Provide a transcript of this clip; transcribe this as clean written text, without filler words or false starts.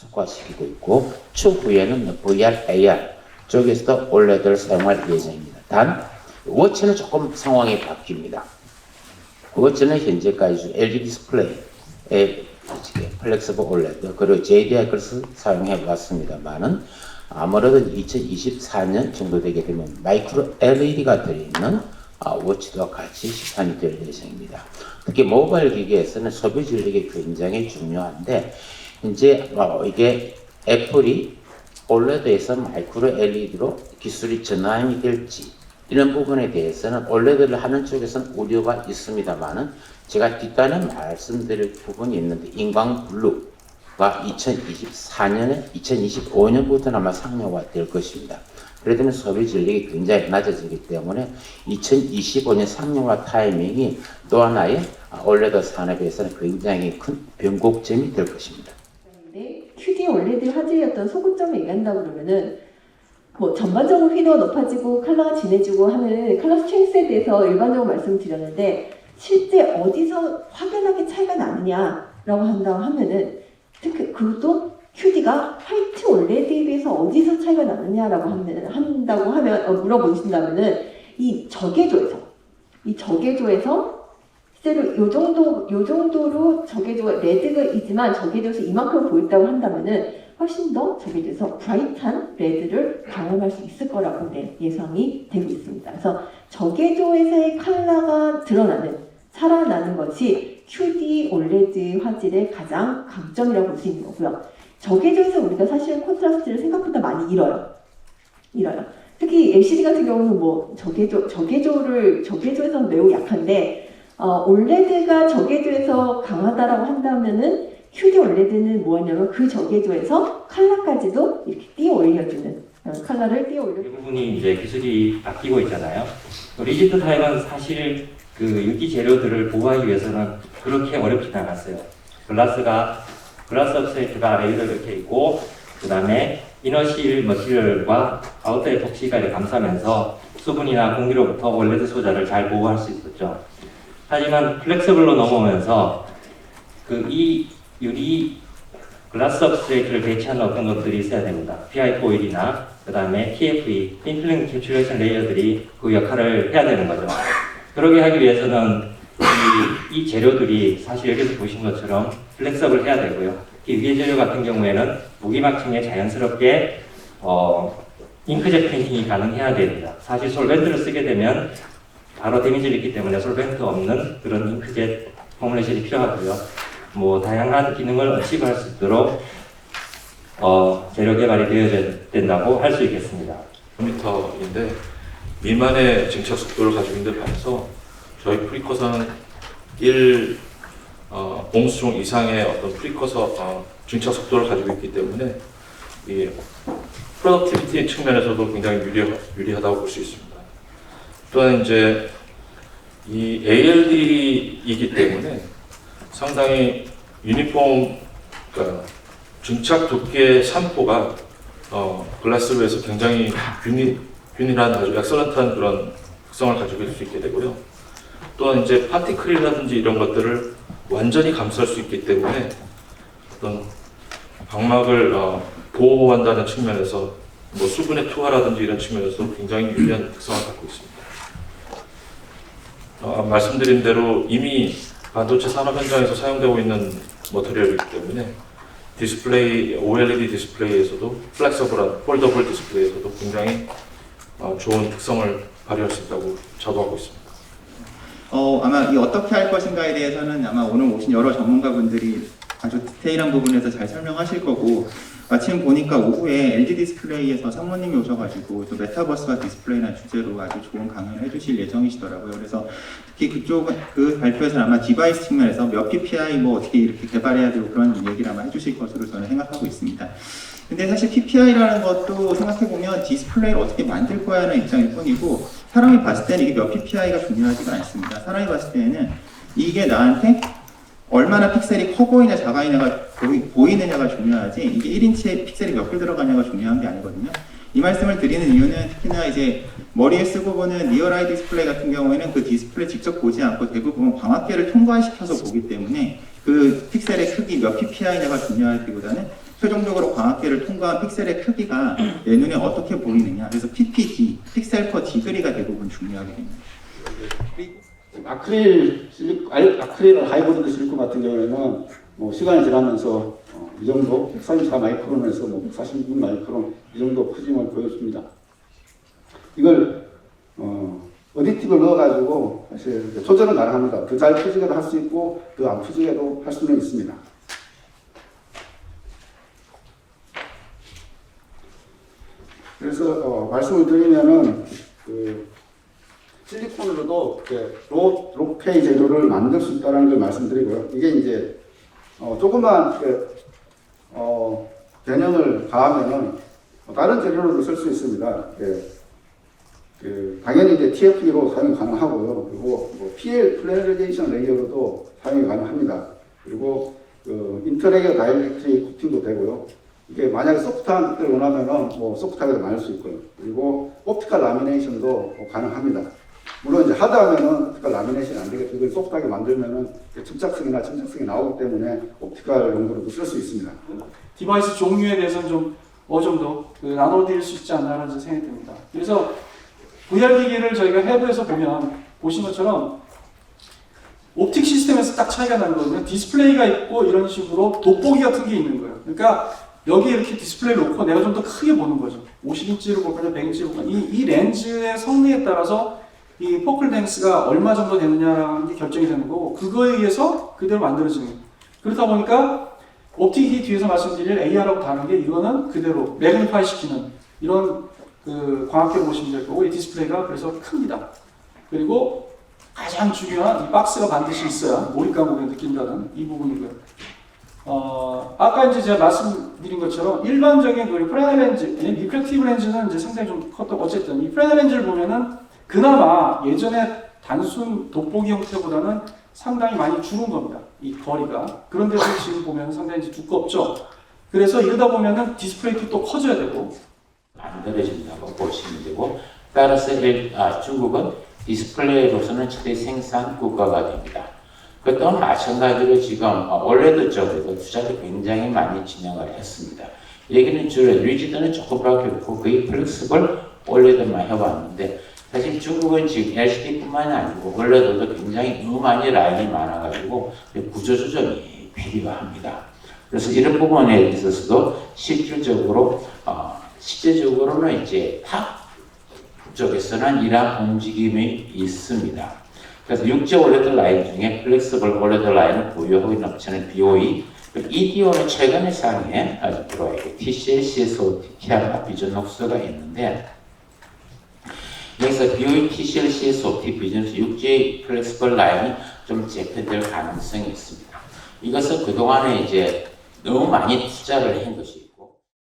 특화시키고 있고 추후에는 VR, AR 쪽에서도 OLED를 사용할 예정입니다. 단 워치는 조금 상황이 바뀝니다. 워치는 현재까지 LG 디스플레이에 플렉서블 OLED 그리고 JDIC을 사용해 왔습니다만은 아무래도 2024년 정도 되게 되면 마이크로 LED가 들어있는 워치도 같이 시판이 될 예정입니다. 특히 모바일 기기에서는 소비 전력이 굉장히 중요한데 이제 이게 애플이 OLED에서 마이크로 LED로 기술이 전환이 될지 이런 부분에 대해서는 OLED를 하는 쪽에서는 우려가 있습니다만은 제가 뒷단에 말씀드릴 부분이 있는데 인광 블루가 2025년부터는 아마 상용화 될 것입니다. 그래 되면 소비 전력이 굉장히 낮아지기 때문에 2025년 상용화 타이밍이 또 하나의 OLED 산업에서는 굉장히 큰 변곡점이 될 것입니다. QD OLED 화질의 어떤 소구점을 얘기한다고 그러면은 뭐 전반적으로 휘도가 높아지고 컬러가 진해지고 하는 컬러 스트렝스에 대해서 일반적으로 말씀드렸는데 실제 어디서 확연하게 차이가 나느냐라고 한다고 하면은 특히 그것도 QD가 화이트 OLED에 비해서 어디서 차이가 나느냐라고 한다고 하면 물어보신다면은 이 적외조에서 실제로 요 정도로 적외조가 레드이지만 적외조에서 이만큼 보였다고 한다면은 훨씬 더 적외조에서 브라이트한 레드를 경험할 수 있을 거라고 예상이 되고 있습니다. 그래서 적외조에서의 컬러가 살아나는 것이 QD OLED 화질의 가장 강점이라고 볼 수 있는 거고요. 적외조에서 우리가 사실은 콘트라스트를 생각보다 많이 잃어요. 특히 LCD 같은 경우는 뭐 적외조에서는 매우 약한데 OLED가 적외조에서 강하다라고 한다면은 QD OLED는 뭐냐면 그 적외조에서 컬러까지도 이렇게 띄어올려주는 이 부분이 이제 기술이 바뀌고 있잖아요. 리지드 타입은 사실 그 유기 재료들을 보호하기 위해서는 그렇게 어렵지 않았어요. 글라스 업세이트가 레이더 이렇게 있고 그 다음에 이너실 머티리얼과 아웃도어 톡시까지 감싸면서 수분이나 공기로부터 OLED 소자를 잘 보호할 수 있었죠. 하지만 플렉서블로 넘어오면서 이 유리 글라스 서브스트레이트를 배치하는 어떤 것들이 있어야 됩니다. PI 포일이나 그 다음에 TFE, 필름 캡슐레이션 레이어들이 그 역할을 해야 되는 거죠. 그러게 하기 위해서는 이 재료들이 사실 여기서 보신 것처럼 플렉서블 해야 되고요. 이 위에 재료 같은 경우에는 무기막층에 자연스럽게 잉크젯 프린팅이 가능해야 됩니다. 사실 솔벤트를 쓰게 되면 바로 데미지를 입기 때문에 솔벤트 없는 그런 잉크젯 포뮬레이션이 필요하고요. 뭐 다양한 기능을 어치브할 수 있도록 재료 개발이 되어야 된다고 할 수 있겠습니다. 인데 미만의 증착 속도를 가지고 있는 데 반해서 저희 프리커서는 1옹스트롱 이상의 어떤 프리커서 증착 속도를 가지고 있기 때문에 이 프로덕티비티 측면에서도 굉장히 유리하다고 볼 수 있습니다. 또한 이제 이 ALD이기 때문에 상당히 유니폼, 그러니까 증착 두께의 산포가 글라스로 해서 굉장히 균일한 아주 엑설런트한 그런 특성을 가지고 있을 수 있게 되고요. 또한 이제 파티클이라든지 이런 것들을 완전히 감쌀 수 있기 때문에 어떤 방막을 보호한다는 측면에서 뭐 수분의 투하라든지 이런 측면에서 굉장히 유리한 특성을 갖고 있습니다. 말씀드린 대로 이미 반도체 산업 현장에서 사용되고 있는 머티리얼이기 때문에 디스플레이, OLED 디스플레이에서도 플렉서블한 폴더블 디스플레이에서도 굉장히 좋은 특성을 발휘할 수 있다고 자부하고 있습니다. 아마 이 어떻게 할 것인가에 대해서는 아마 오늘 오신 여러 전문가분들이 아주 디테일한 부분에서 잘 설명하실 거고, 마침 보니까 오후에 LG 디스플레이에서 상무님이 오셔가지고 또 메타버스와 디스플레이라는 주제로 아주 좋은 강연을 해주실 예정이시더라고요. 그래서 특히 그 발표에서는 아마 디바이스 측면에서 몇 PPI 뭐 어떻게 이렇게 개발해야 되고 그런 얘기를 아마 해주실 것으로 저는 생각하고 있습니다. 근데 사실 PPI라는 것도 생각해보면 디스플레이를 어떻게 만들 거야 하는 입장일 뿐이고, 사람이 봤을 때는 이게 몇 PPI가 중요하지가 않습니다. 사람이 봤을 때는 이게 나한테 얼마나 픽셀이 커 보이냐 작아 보이느냐가 중요하지, 이게 1인치에 픽셀이 몇 개 들어가냐가 중요한 게 아니거든요. 이 말씀을 드리는 이유는 특히나 이제 머리에 쓰고 보는 리얼아이 디스플레이 같은 경우에는 그 디스플레이 직접 보지 않고 대부분 광학계를 통과시켜서 보기 때문에 그 픽셀의 크기 몇 PPI냐가 중요하기보다는 최종적으로 광학계를 통과한 픽셀의 크기가 내 눈에 어떻게 보이느냐. 그래서 PPD, 픽셀 퍼 디그리가 대부분 중요하게 됩니다. 아크릴 하이브리드 실리콘 같은 경우에는 뭐 시간이 지나면서 이 정도 134 마이크론에서 뭐 146 마이크론 이 정도 크짐을 보여줍니다. 이걸 어디티브를 넣어가지고 사실 조절은 가능합니다. 더 잘 펴지게도 할 수 있고 더 안 펴지게도 할 수는 있습니다. 그래서 말씀을 드리면은 그 실리콘으로도 로페이 재료를 만들 수 있다는 걸 말씀드리고요. 이게 이제 조금만 개념을 가하면은 다른 재료로도 쓸 수 있습니다. 당연히 이제 TFE로 사용 가능하고요. 그리고 뭐 PL 플레리제이션 레이어로도 사용이 가능합니다. 그리고 인터레이어 다이렉트리 코팅도 되고요. 이게 만약에 소프트한 것들을 원하면은 뭐 소프트하게도 만들 수 있고요. 그리고 옵티컬 라미네이션도 가능합니다. 물론 이제 하드하면은 옵티컬 라미네이션이 안 되겠죠. 이걸 소프트하게 만들면은 접착성이나 침착성이 나오기 때문에 옵티컬 용도로도 쓸 수 있습니다. 디바이스 종류에 대해서는 좀 어느 정도 나눠드릴 수 있지 않나라는 생각이 듭니다. 그래서 VR 기기를 저희가 해부에서 보신 것처럼 옵틱 시스템에서 딱 차이가 나는 거거든요. 디스플레이가 있고 이런 식으로 돋보기 같은 게 있는 거예요. 그러니까 여기 이렇게 디스플레이를 놓고 내가 좀 더 크게 보는 거죠. 50인치로 볼까, 100인치로 볼까. 이 렌즈의 성능에 따라서 이 포클 랭스가 얼마 정도 되느냐라는 게 결정이 되는 거고, 그거에 의해서 그대로 만들어지는 거예요. 그렇다 보니까 옵틱이 뒤에서 말씀드릴 AR하고 다른 게 이거는 그대로 매그니파이 시키는 이런 광학계로 보시면 될 거고, 이 디스플레이가 그래서 큽니다. 그리고 가장 중요한 이 박스가 반드시 있어야 몰입감을 느낀다는 이 부분이고요. 아까 이제 제가 말씀드린 것처럼 일반적인 프레넬 렌즈, 리프렉티브 렌즈는 이제 상당히 좀 컸다고, 어쨌든 이 프레넬 렌즈를 보면은 그나마 예전에 단순 돋보기 형태보다는 상당히 많이 줄은 겁니다. 이 거리가. 그런데도 지금 보면 상당히 이제 두껍죠. 그래서 이러다 보면은 디스플레이도 또 커져야 되고 만들어진다고 보시면 되고, 따라서 중국은 디스플레이로서는 최대 생산 국가가 됩니다. 그 또한 마찬가지로 지금 올레드 쪽에도 투자를 굉장히 많이 진행을 했습니다. 여기는 주로 리지드는 조금밖에 없고 거의 플렉스블 올레드만 해봤는데, 사실 중국은 지금 LCD뿐만이 아니고 올레드도 굉장히 너무 많이 라인이 많아가지고 구조조정이 필요합니다. 그래서 이런 부분에 있어서도 실제적으로는 이제 탑 쪽에서는 이러한 움직임이 있습니다. 그래서 6제 올레드 라인 중에 플렉스블 올레드 라인을 보유하고 있는 업체는 BOE, EDO는 최근에 상에 아주 들어와 있고 TCL, CSOT, 티아나, 비전녹스가 있는데, 여기서 BOE, TCL, CSOT, 비전녹스 6J 플렉스블 라인이 좀 재편될 가능성이 있습니다. 이것은 그동안에 이제 너무 많이 투자를 한 것이